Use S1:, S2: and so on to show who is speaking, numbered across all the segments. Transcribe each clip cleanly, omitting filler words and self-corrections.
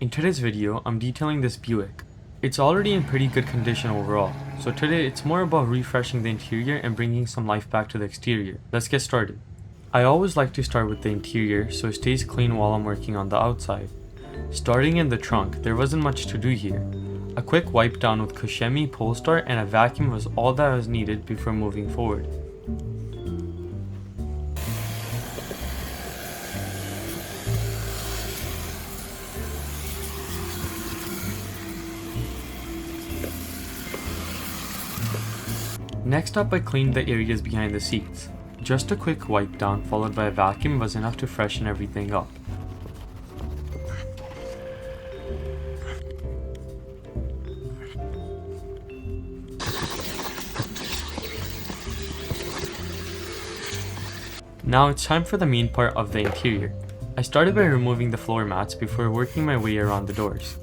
S1: In today's video, I'm detailing this Buick. It's already in pretty good condition overall, so today it's more about refreshing the interior and bringing some life back to the exterior. Let's get started. I always like to start with the interior so it stays clean while I'm working on the outside. Starting in the trunk, there wasn't much to do here. A quick wipe down with Chemie, Polestar, and a vacuum was all that was needed before moving forward. Next up, I cleaned the areas behind the seats. Just a quick wipe down followed by a vacuum was enough to freshen everything up. Now it's time for the main part of the interior. I started by removing the floor mats before working my way around the doors.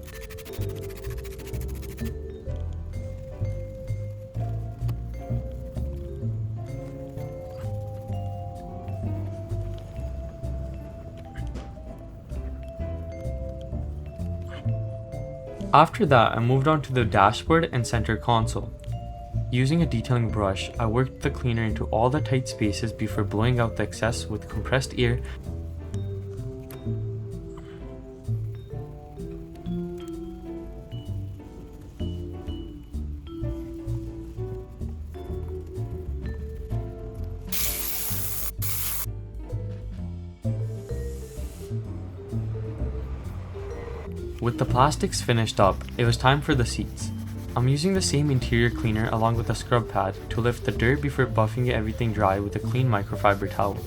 S1: After that, I moved on to the dashboard and center console. Using a detailing brush, I worked the cleaner into all the tight spaces before blowing out the excess with compressed air. With the plastics finished up, it was time for the seats. I'm using the same interior cleaner along with a scrub pad to lift the dirt before buffing everything dry with a clean microfiber towel.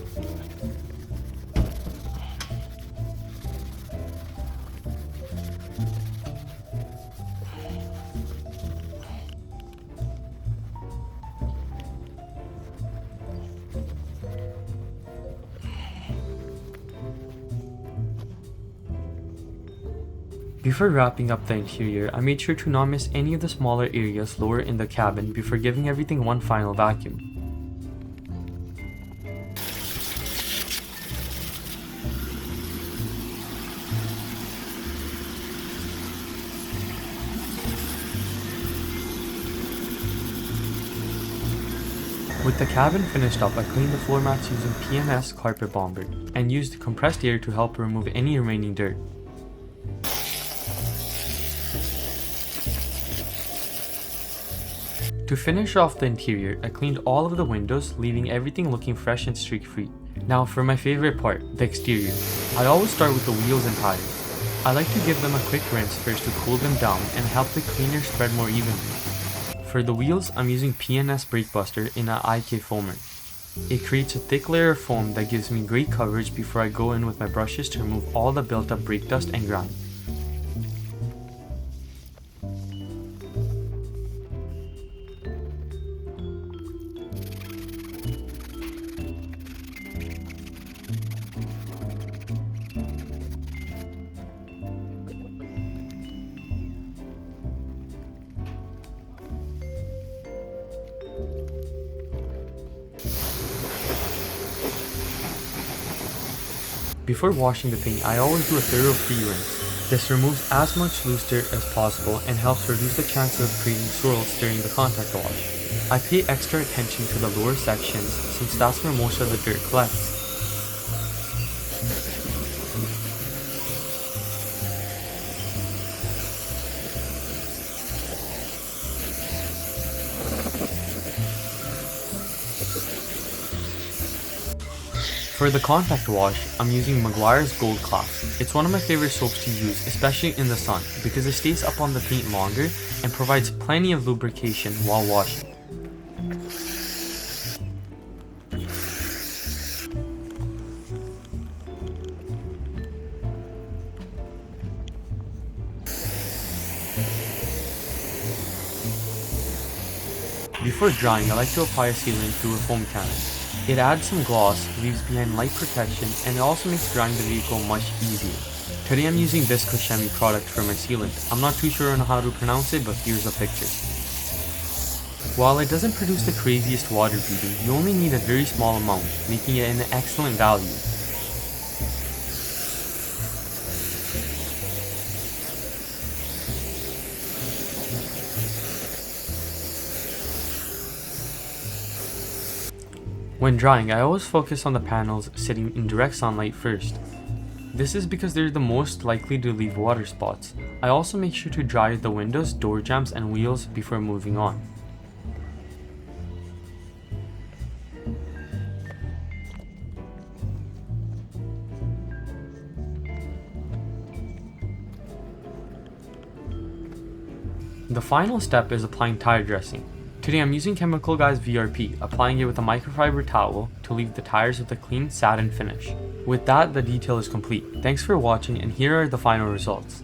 S1: Before wrapping up the interior, I made sure to not miss any of the smaller areas lower in the cabin before giving everything one final vacuum. With the cabin finished up, I cleaned the floor mats using P&S Carpet Bomber and used compressed air to help remove any remaining dirt. To finish off the interior, I cleaned all of the windows, leaving everything looking fresh and streak-free. Now for my favorite part, the exterior. I always start with the wheels and tires. I like to give them a quick rinse first to cool them down and help the cleaner spread more evenly. For the wheels, I'm using P&S Brake Buster in an IK foamer. It creates a thick layer of foam that gives me great coverage before I go in with my brushes to remove all the built-up brake dust and grime. Before washing the paint, I always do a thorough pre-rinse. This removes as much loose dirt as possible and helps reduce the chances of creating swirls during the contact wash. I pay extra attention to the lower sections since that's where most of the dirt collects. For the contact wash, I'm using Meguiar's Gold Class. It's one of my favorite soaps to use, especially in the sun, because it stays up on the paint longer and provides plenty of lubrication while washing. Before drying, I like to apply a sealant through a foam cannon. It adds some gloss, leaves behind light protection, and it also makes drying the vehicle much easier. Today I'm using this Chemie product for my sealant. I'm not too sure on how to pronounce it, but here's a picture. While it doesn't produce the craziest water beating, you only need a very small amount, making it an excellent value. When drying, I always focus on the panels sitting in direct sunlight first. This is because they're the most likely to leave water spots. I also make sure to dry the windows, door jambs, and wheels before moving on. The final step is applying tire dressing. Today I'm using Guys VRP, applying it with a microfiber towel to leave the tires with a clean satin finish. With that, the detail is complete. Thanks for watching, and here are the final results.